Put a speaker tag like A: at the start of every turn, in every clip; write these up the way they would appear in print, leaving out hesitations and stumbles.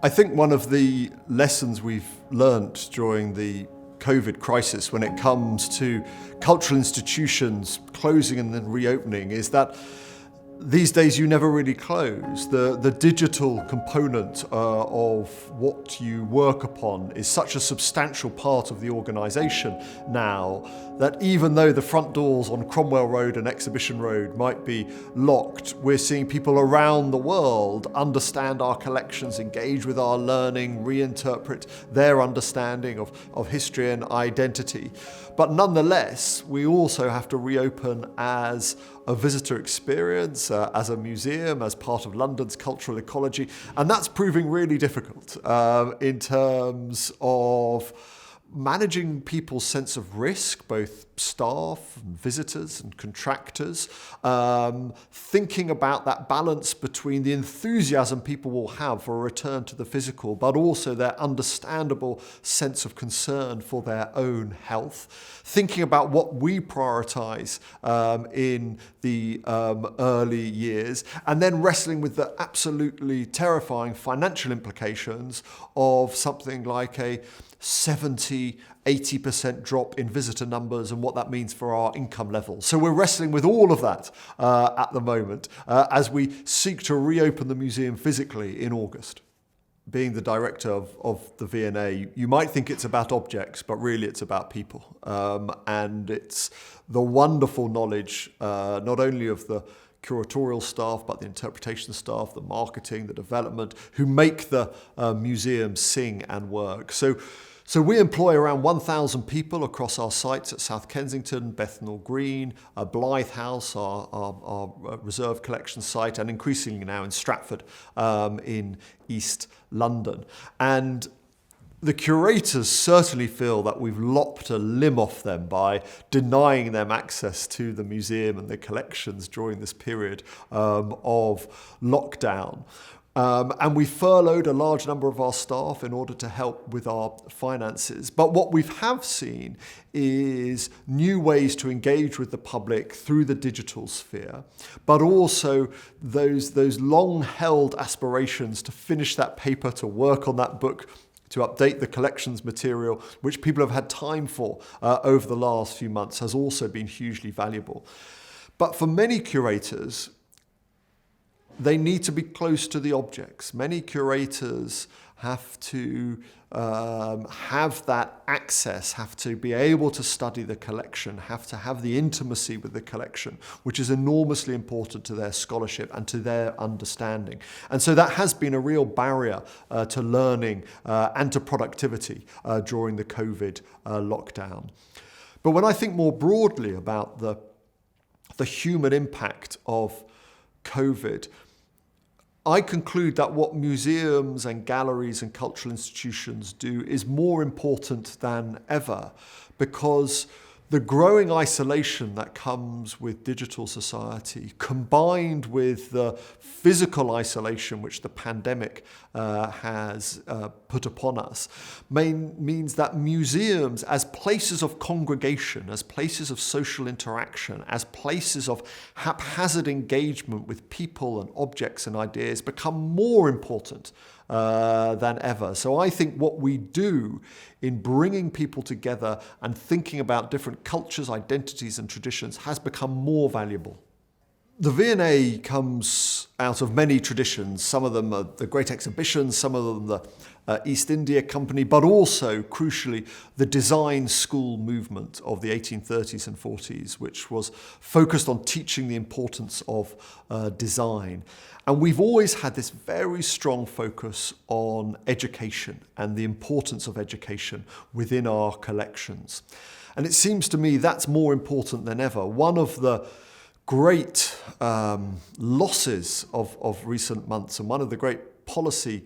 A: I think one of the lessons we've learnt during the COVID crisis when it comes to cultural institutions closing and then reopening is that these days you never really close. The digital component of what you work upon is such a substantial part of the organisation now that even though the front doors on Cromwell Road and Exhibition Road might be locked, we're seeing people around the world understand our collections, engage with our learning, reinterpret their understanding of history and identity. But nonetheless, we also have to reopen as a visitor experience, as a museum, as part of London's cultural ecology. And that's proving really difficult in terms of managing people's sense of risk, both staff and visitors and contractors, thinking about that balance between the enthusiasm people will have for a return to the physical, but also their understandable sense of concern for their own health, thinking about what we prioritise in the early years, and then wrestling with the absolutely terrifying financial implications of something like a 70-80% drop in visitor numbers and what that means for our income levels. So we're wrestling with all of that at the moment as we seek to reopen the museum physically in August. Being the director of the V&A, you might think it's about objects, but really it's about people. And it's the wonderful knowledge, not only of the curatorial staff, but the interpretation staff, the marketing, the development, who make the museum sing and work. So we employ around 1,000 people across our sites at South Kensington, Bethnal Green, Blythe House, our reserve collection site, and increasingly now in Stratford in East London. And the curators certainly feel that we've lopped a limb off them by denying them access to the museum and the collections during this period of lockdown. And we furloughed a large number of our staff in order to help with our finances. But what we have seen is new ways to engage with the public through the digital sphere, but also those long-held aspirations to finish that paper, to work on that book, to update the collections material, which people have had time for over the last few months, has also been hugely valuable. But for many curators, they need to be close to the objects. Many curators have to have that access, have to be able to study the collection, have to have the intimacy with the collection, which is enormously important to their scholarship and to their understanding. And so that has been a real barrier to learning and to productivity during the COVID lockdown. But when I think more broadly about the human impact of COVID, I conclude that what museums and galleries and cultural institutions do is more important than ever, because the growing isolation that comes with digital society, combined with the physical isolation which the pandemic has put upon us, means that museums, as places of congregation, as places of social interaction, as places of haphazard engagement with people and objects and ideas, become more important than ever. So I think what we do in bringing people together and thinking about different cultures, identities and traditions has become more valuable. The V&A comes out of many traditions. Some of them are the Great Exhibitions, some of them the East India Company, but also, crucially, the design school movement of the 1830s and 40s, which was focused on teaching the importance of design. And we've always had this very strong focus on education and the importance of education within our collections. And it seems to me that's more important than ever. One of the great losses of recent months, and one of the great policy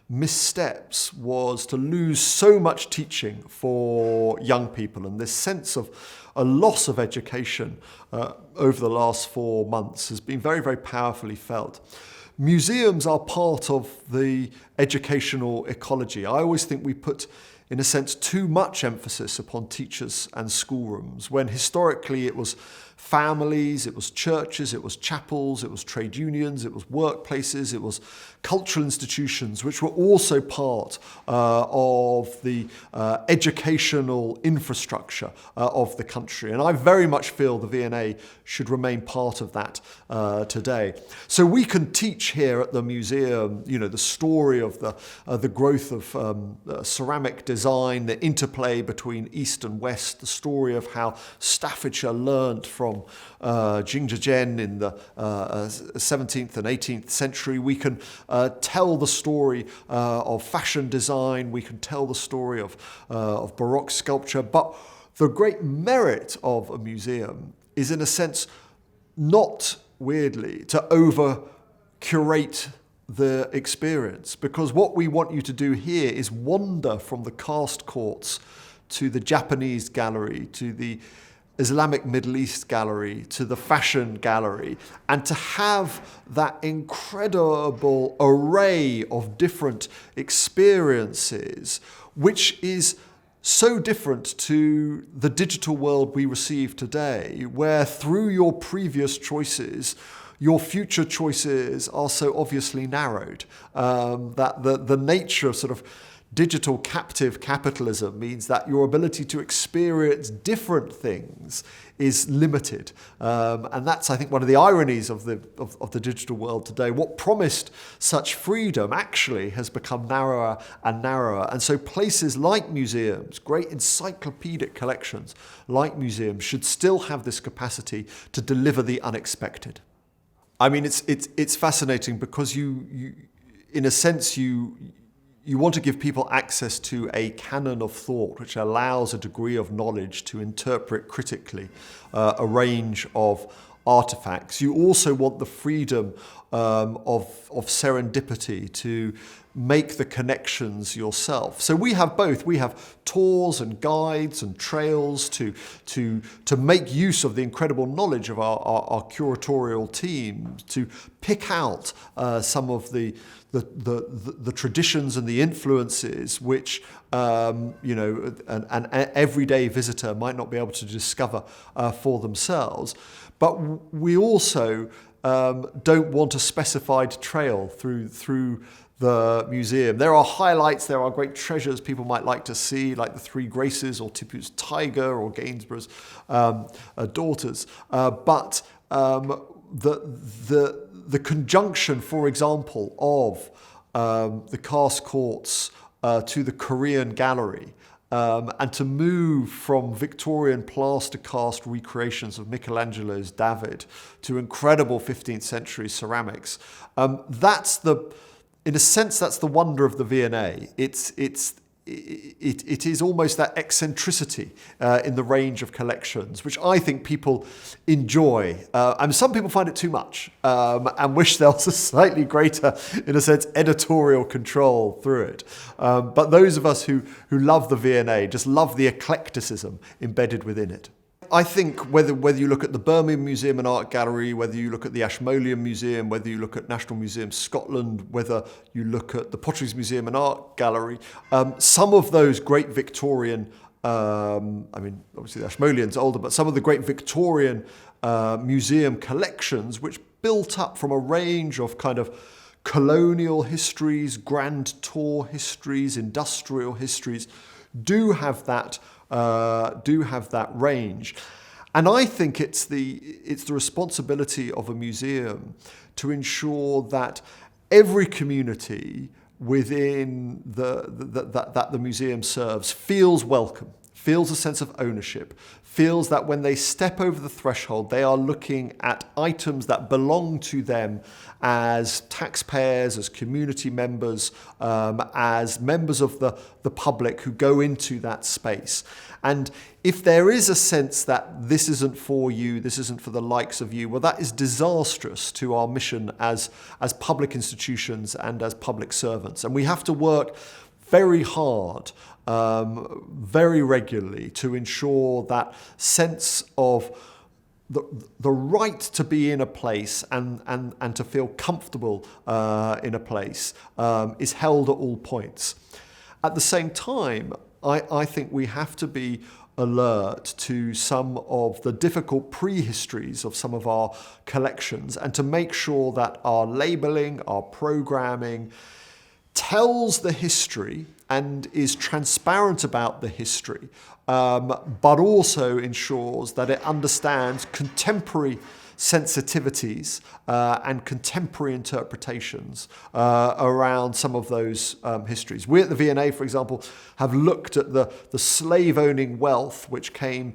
A: missteps, was to lose so much teaching for young people, and this sense of a loss of education over the last 4 months has been very, very powerfully felt. Museums are part of the educational ecology. I always think we put, in a sense, too much emphasis upon teachers and schoolrooms, when historically it was families, it was churches, it was chapels, it was trade unions, it was workplaces, it was cultural institutions, which were also part of the educational infrastructure of the country. And I very much feel the V&A should remain part of that today. So we can teach here at the museum, the story of the growth of ceramic design, the interplay between East and West, the story of how Staffordshire learnt from Jingzhen in the 17th and 18th century. We can tell the story of fashion design. We can tell the story of Baroque sculpture. But the great merit of a museum is, in a sense, not weirdly to over-curate the experience, because what we want you to do here is wander from the cast courts to the Japanese gallery, to the Islamic Middle East gallery, to the fashion gallery, and to have that incredible array of different experiences, which is so different to the digital world we receive today, where through your previous choices, your future choices are so obviously narrowed, that the nature of sort of digital captive capitalism means that your ability to experience different things is limited. And that's, I think, one of the ironies of the digital world today. What promised such freedom actually has become narrower and narrower. And so places like museums, great encyclopedic collections like museums, should still have this capacity to deliver the unexpected. I mean, it's fascinating because you in a sense, you want to give people access to a canon of thought which allows a degree of knowledge to interpret critically a range of artifacts. You also want the freedom of serendipity to make the connections yourself. So we have both. We have tours and guides and trails to make use of the incredible knowledge of our curatorial team, to pick out some of the traditions and the influences which an everyday visitor might not be able to discover for themselves. But we also don't want a specified trail through the museum. There are highlights, there are great treasures people might like to see, like the Three Graces or Tipu's Tiger or Gainsborough's Daughters. But the conjunction, for example, of the cast courts to the Korean gallery, and to move from Victorian plaster cast recreations of Michelangelo's David to incredible 15th century ceramics, in a sense, that's the wonder of the V&A. It is almost that eccentricity in the range of collections, which I think people enjoy. And some people find it too much and wish there was a slightly greater, in a sense, editorial control through it. But those of us who love the V&A just love the eclecticism embedded within it. I think whether you look at the Birmingham Museum and Art Gallery, whether you look at the Ashmolean Museum, whether you look at National Museum Scotland, whether you look at the Potteries Museum and Art Gallery, some of those great Victorian, obviously the Ashmolean's older, but some of the great Victorian museum collections, which built up from a range of kind of colonial histories, grand tour histories, industrial histories, do have that range. And I think it's the responsibility of a museum to ensure that every community within that the museum serves feels welcome, feels a sense of ownership, feels that when they step over the threshold, they are looking at items that belong to them as taxpayers, as community members, as members of the public who go into that space. And if there is a sense that this isn't for you, this isn't for the likes of you, well, that is disastrous to our mission as public institutions and as public servants. And we have to work very hard, very regularly, to ensure that sense of the right to be in a place and to feel comfortable in a place is held at all points. At the same time, I think we have to be alert to some of the difficult prehistories of some of our collections, and to make sure that our labelling, our programming tells the history and is transparent about the history, but also ensures that it understands contemporary sensitivities and contemporary interpretations around some of those histories. We at the V&A, for example, have looked at the slave-owning wealth which came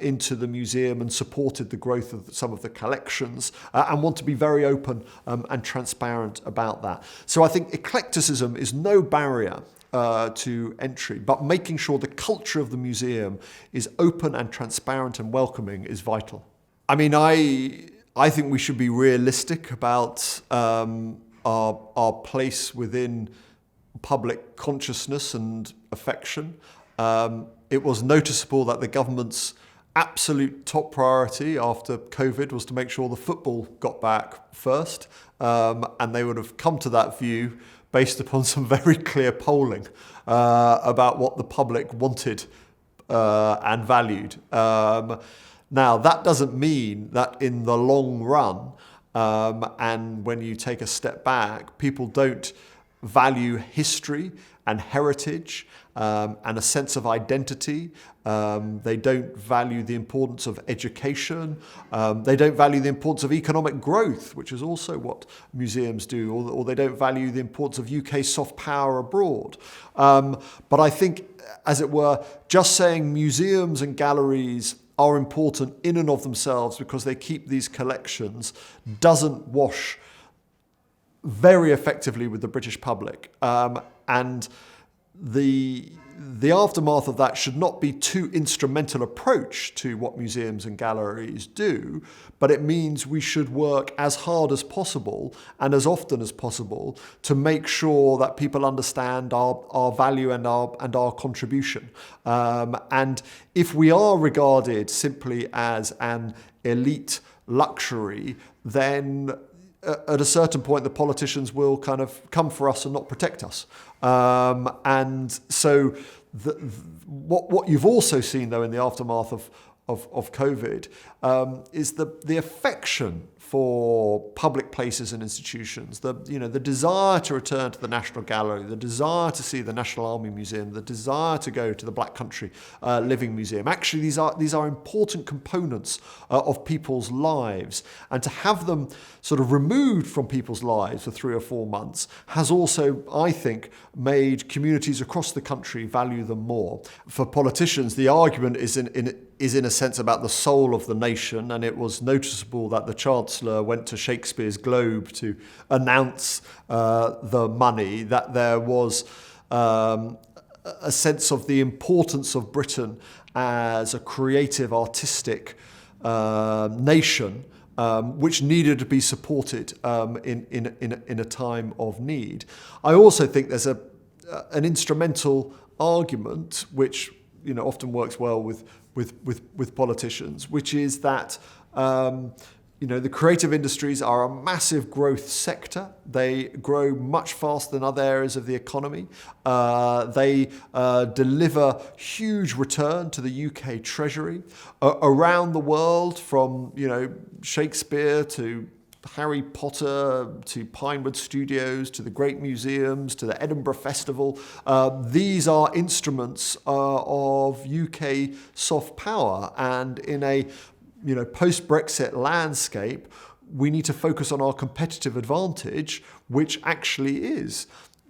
A: into the museum and supported the growth of some of the collections, and want to be very open and transparent about that. So I think eclecticism is no barrier to entry, but making sure the culture of the museum is open and transparent and welcoming is vital. I mean, I think we should be realistic about our place within public consciousness and affection. It was noticeable that the government's absolute top priority after COVID was to make sure the football got back first, and they would have come to that view based upon some very clear polling about what the public wanted and valued. Now, that doesn't mean that in the long run, and when you take a step back, people don't value history and heritage and a sense of identity. They don't value the importance of education. They don't value the importance of economic growth, which is also what museums do, or they don't value the importance of UK soft power abroad. But I think, as it were, just saying museums and galleries are important in and of themselves because they keep these collections doesn't wash very effectively with the British public. And the aftermath of that should not be too instrumental approach to what museums and galleries do, but it means we should work as hard as possible and as often as possible to make sure that people understand our value and our contribution. And if we are regarded simply as an elite luxury, then at a certain point, the politicians will kind of come for us and not protect us. And so what you've also seen, though, in the aftermath of COVID is the affection for public places and institutions, the desire to return to the National Gallery, the desire to see the National Army Museum, the desire to go to the Black Country Living Museum. Actually, these are important components of people's lives, and to have them sort of removed from people's lives for 3 or 4 months has also, I think, made communities across the country value them more. For politicians, the argument is in a sense about the soul of the nation, and it was noticeable that the Chancellor went to Shakespeare's Globe to announce the money, that there was a sense of the importance of Britain as a creative, artistic nation, which needed to be supported in a time of need. I also think there's an instrumental argument which often works well with politicians, which is that the creative industries are a massive growth sector. They grow much faster than other areas of the economy. They deliver huge return to the UK Treasury. Around the world, from Shakespeare to Harry Potter to Pinewood Studios to the great museums to the Edinburgh Festival, these are instruments of UK soft power, and in a post-Brexit landscape, we need to focus on our competitive advantage, which actually is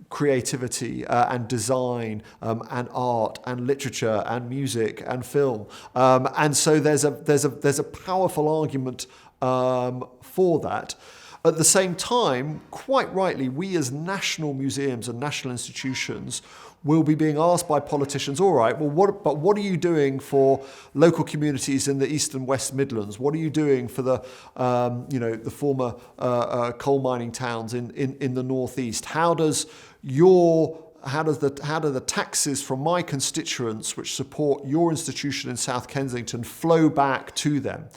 A: creativity and design and art and literature and music and film, and so there's a powerful argument for that. At the same time, quite rightly, we as national museums and national institutions will be being asked by politicians, all right, well, what are you doing for local communities in the East and West Midlands? What are you doing for the former coal mining towns in the Northeast? How do the taxes from my constituents, which support your institution in South Kensington, flow back to them?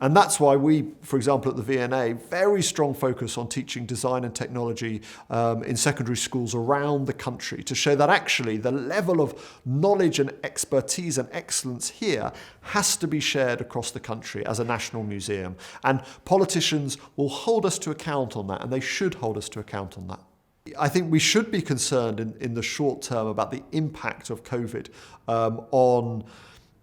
A: And that's why we, for example, at the V&A, very strong focus on teaching design and technology in secondary schools around the country to show that actually the level of knowledge and expertise and excellence here has to be shared across the country as a national museum. And politicians will hold us to account on that, and they should hold us to account on that. I think we should be concerned in the short term about the impact of COVID on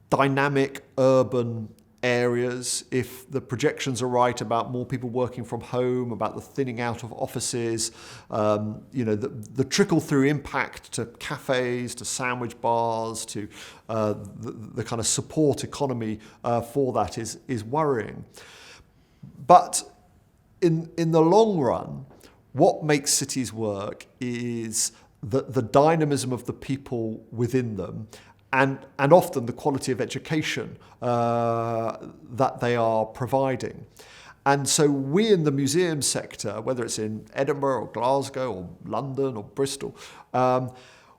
A: dynamic urban areas. If the projections are right about more people working from home, about the thinning out of offices, the trickle-through impact to cafes, to sandwich bars, to the kind of support economy for that is worrying. But in the long run, what makes cities work is the dynamism of the people within them, and often the quality of education that they are providing. And so we in the museum sector, whether it's in Edinburgh or Glasgow or London or Bristol,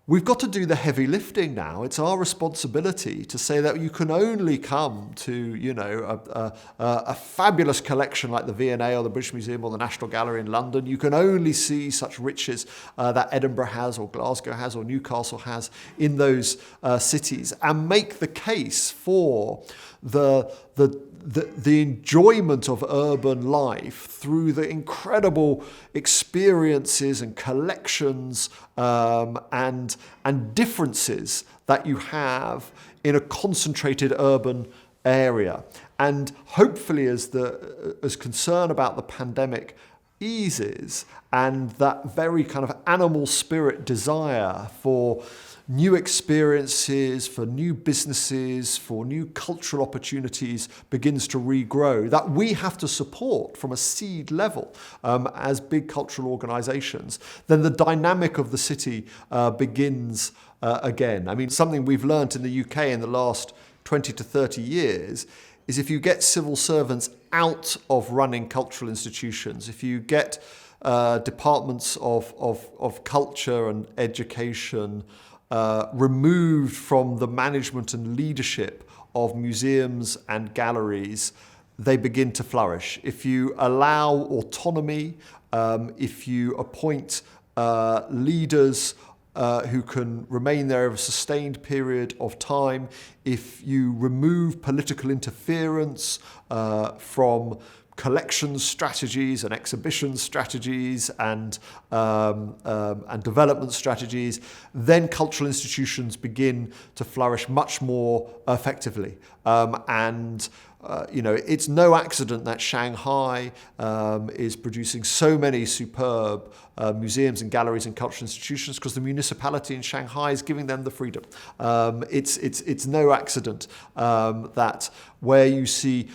A: we've got to do the heavy lifting now. It's our responsibility to say that you can only come to, a fabulous collection like the V&A or the British Museum or the National Gallery in London. You can only see such riches that Edinburgh has or Glasgow has or Newcastle has in those cities, and make the case for the enjoyment of urban life through the incredible experiences and collections and differences that you have in a concentrated urban area. And hopefully as concern about the pandemic eases, and that very kind of animal spirit desire for new experiences, for new businesses, for new cultural opportunities begins to regrow, that we have to support from a seed level as big cultural organisations, then the dynamic of the city begins again. I mean, something we've learnt in the UK in the last 20 to 30 years is if you get civil servants out of running cultural institutions, if you get departments of culture and education removed from the management and leadership of museums and galleries, they begin to flourish. If you allow autonomy, if you appoint leaders who can remain there over a sustained period of time, if you remove political interference from collection strategies and exhibition strategies and development strategies, then cultural institutions begin to flourish much more effectively. It's no accident that Shanghai is producing so many superb museums and galleries and cultural institutions, because the municipality in Shanghai is giving them the freedom. It's no accident that where you see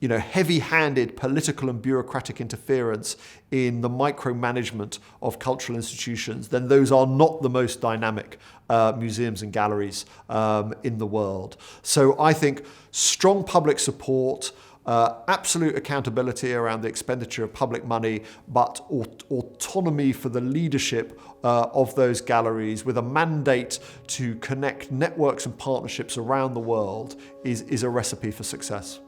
A: heavy-handed political and bureaucratic interference in the micromanagement of cultural institutions, then those are not the most dynamic museums and galleries in the world. So I think strong public support, absolute accountability around the expenditure of public money, but autonomy for the leadership of those galleries with a mandate to connect networks and partnerships around the world is a recipe for success.